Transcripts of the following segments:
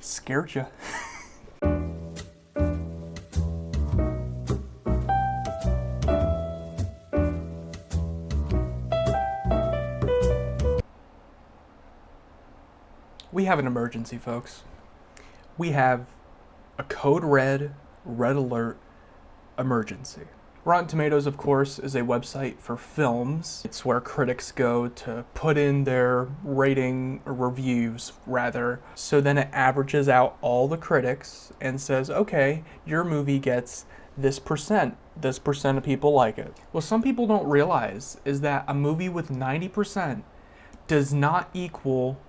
Scared ya. We have an emergency, folks. We have a code red alert emergency. Rotten Tomatoes, of course, is a website for films. It's where critics go to put in their rating or reviews, rather. So then it averages out all the critics and says, okay, your movie gets this percent of people like it. What some people don't realize is that a movie with 90% does not equal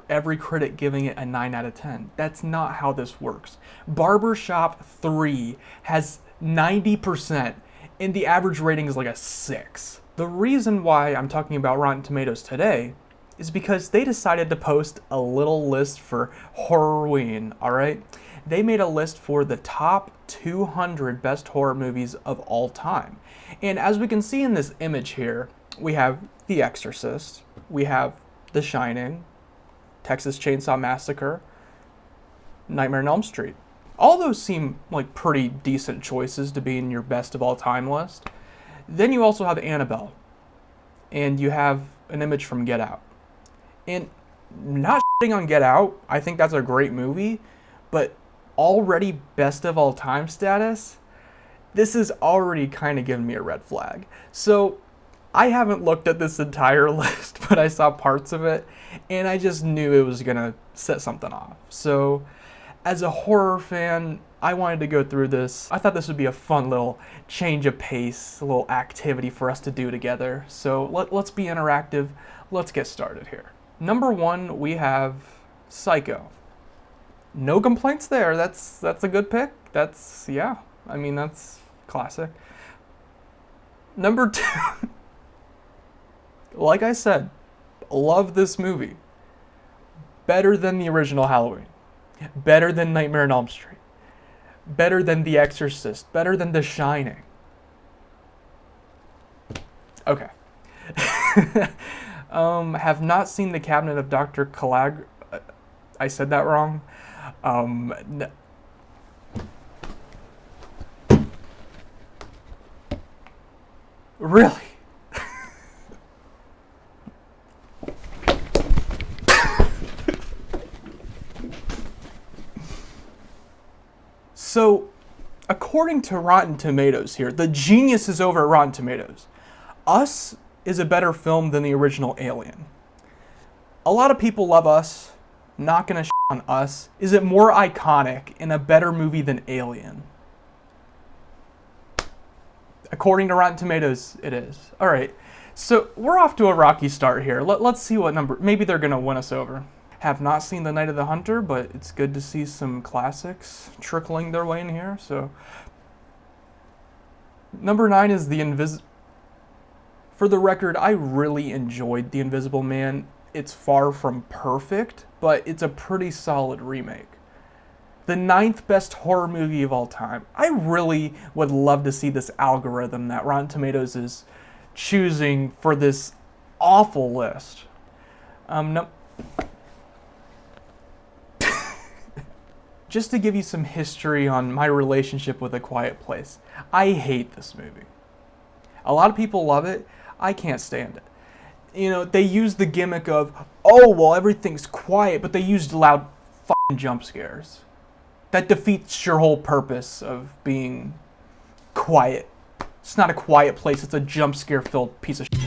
every critic giving it a 9 out of 10. That's not how this works. Barbershop 3 has 90%, and the average rating is like a 6. The reason why I'm talking about Rotten Tomatoes today is because they decided to post a little list for Horrorween, alright? They made a list for the top 200 best horror movies of all time. And as we can see in this image here, we have The Exorcist, we have The Shining, Texas Chainsaw Massacre, Nightmare on Elm Street. All those seem like pretty decent choices to be in your best of all time list. Then you also have Annabelle, and you have an image from Get Out. And not shitting on Get Out, I think that's a great movie, but already best of all time status, this is already kind of giving me a red flag. So I haven't looked at this entire list, but I saw parts of it, and I just knew it was gonna set something off. So as a horror fan, I wanted to go through this. I thought this would be a fun little change of pace, a little activity for us to do together. So let's be interactive. Let's get started here. Number 1, we have Psycho. No complaints there. That's a good pick. That's classic. Number 2, like I said, love this movie. Better than the original Halloween. Better than Nightmare on Elm Street. Better than The Exorcist. Better than The Shining. Okay. Have not seen The Cabinet of Dr. Caligari. I said that wrong. Really? So, according to Rotten Tomatoes here, the geniuses over at Rotten Tomatoes, Us is a better film than the original Alien. A lot of people love Us, not gonna shit on Us. Is it more iconic and a better movie than Alien? According to Rotten Tomatoes, it is. Alright, so we're off to a rocky start here. Let's see what number, maybe they're gonna win us over. Have not seen The Night of the Hunter, but it's good to see some classics trickling their way in here. So, number 9 is For the record, I really enjoyed The Invisible Man. It's far from perfect, but it's a pretty solid remake. The 9th best horror movie of all time. I really would love to see this algorithm that Rotten Tomatoes is choosing for this awful list. Just to give you some history on my relationship with A Quiet Place. I hate this movie. A lot of people love it. I can't stand it. You know, they use the gimmick of, oh, well, everything's quiet, but they used loud fucking jump scares. That defeats your whole purpose of being quiet. It's not a quiet place, it's a jump scare filled piece of shit.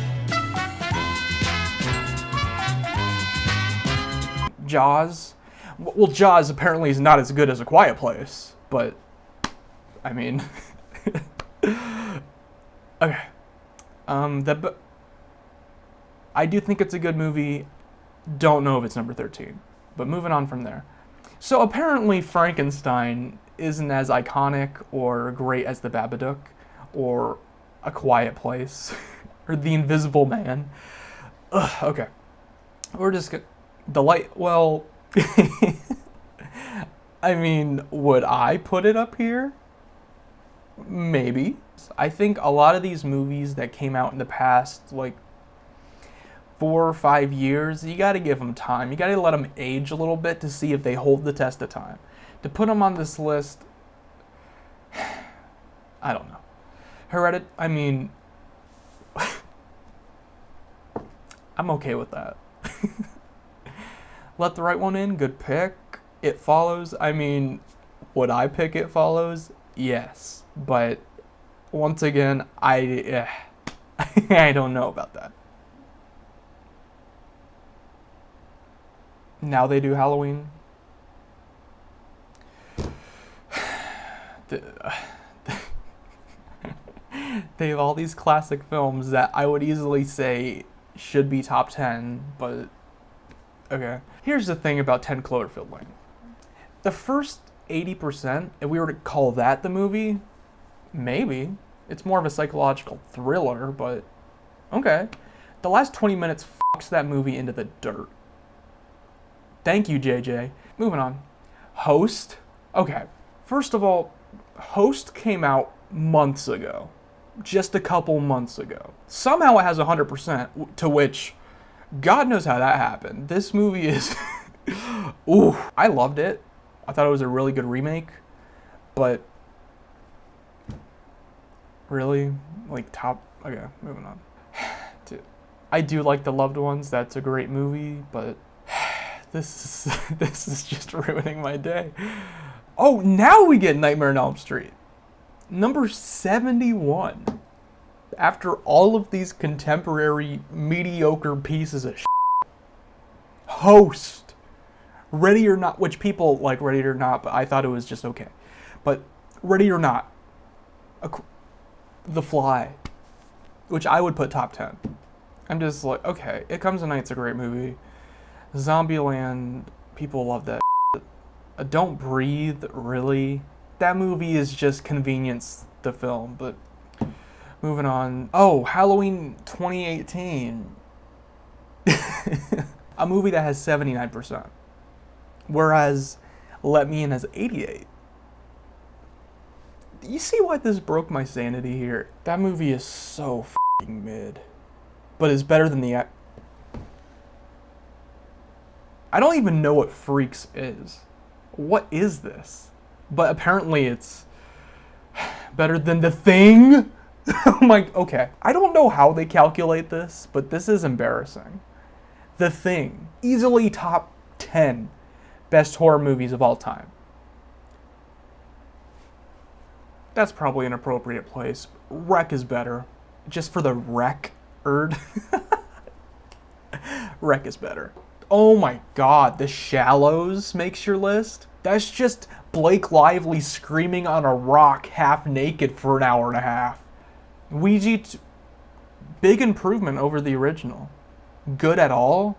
Jaws. Well, Jaws apparently is not as good as A Quiet Place, but, I mean, okay. I do think it's a good movie. Don't know if it's number 13, but moving on from there. So apparently Frankenstein isn't as iconic or great as The Babadook, or A Quiet Place, or The Invisible Man. Ugh, okay. We're just gonna, well, I mean, would I put it up here? Maybe. I think a lot of these movies that came out in the past, like, 4 or 5 years, you got to give them time. You got to let them age a little bit to see if they hold the test of time. To put them on this list, I don't know. I mean, I'm okay with that. Let the Right One In, good pick. It Follows, I mean, would I pick It Follows? Yes. But once again, I don't know about that. Now they do Halloween. They have all these classic films that I would easily say should be top 10, but okay. Here's the thing about 10 Cloverfield Lane. The first 80%, if we were to call that the movie, maybe. It's more of a psychological thriller, but okay. The last 20 minutes fucks that movie into the dirt. Thank you, JJ. Moving on. Host. Okay. First of all, Host came out months ago. Just a couple months ago. Somehow it has 100%, to which God knows how that happened. This movie is... Ooh, I loved it. I thought it was a really good remake, but really, like top... Okay, moving on. I do like The Loved Ones. That's a great movie, but this is just ruining my day. Oh, now we get Nightmare on Elm Street. Number 71. After all of these contemporary mediocre pieces of shit. Host. Ready or Not, which people like Ready or Not, but I thought it was just okay. But Ready or Not. The Fly. Which I would put top 10. I'm just like, okay, It Comes at Night's a great movie. Zombieland, people love that shit. Don't Breathe, really? That movie is just convenience, the film, but moving on. Oh, Halloween 2018. A movie that has 79%. Whereas Let Me In has 88. You see why this broke my sanity here? That movie is so f***ing mid. But it's better than the... I don't even know what Freaks is. What is this? But apparently it's better than The Thing. I'm like, okay. I don't know how they calculate this, but this is embarrassing. The Thing. Easily top 10 best horror movies of all time. That's probably an appropriate place. Wreck is better. Just for the record. Wreck is better. Oh my god, The Shallows makes your list? That's just Blake Lively screaming on a rock half naked for an hour and a half. Ouija, big improvement over the original. Good at all?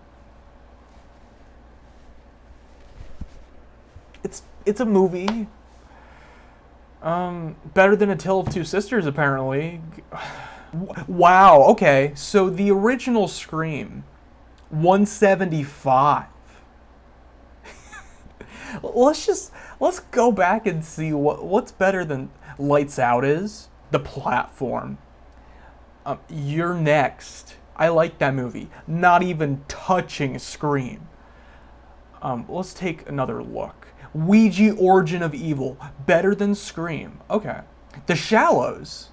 It's a movie. Better than A Tale of Two Sisters, apparently. Wow, okay. So the original Scream, 175. Let's go back and see what's better than Lights Out is. The Platform. You're Next. I like that movie. Not even touching Scream. Let's take another look. Ouija, Origin of Evil. Better than Scream. Okay. The Shallows.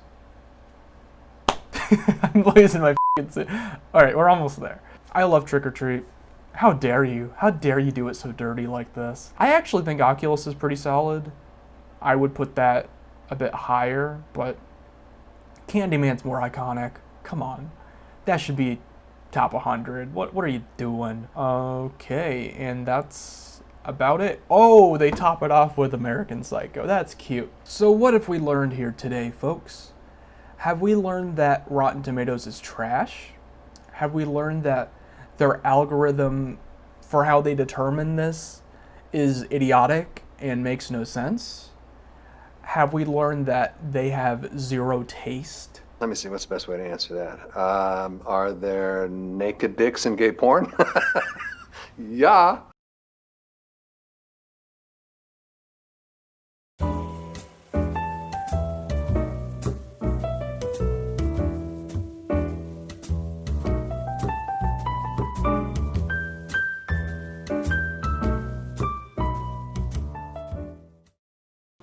I'm losing my f***ing... Alright, we're almost there. I love Trick or Treat. How dare you? How dare you do it so dirty like this? I actually think Oculus is pretty solid. I would put that a bit higher, but Candyman's more iconic. Come on. That should be top 100. What are you doing? Okay, and that's about it. Oh, they top it off with American Psycho. That's cute. So what have we learned here today, folks? Have we learned that Rotten Tomatoes is trash? Have we learned that their algorithm for how they determine this is idiotic and makes no sense? Have we learned that they have zero taste? Let me see, what's the best way to answer that? Are there naked dicks in gay porn? Yeah.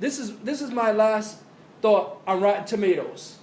This is my last thought on Rotten Tomatoes.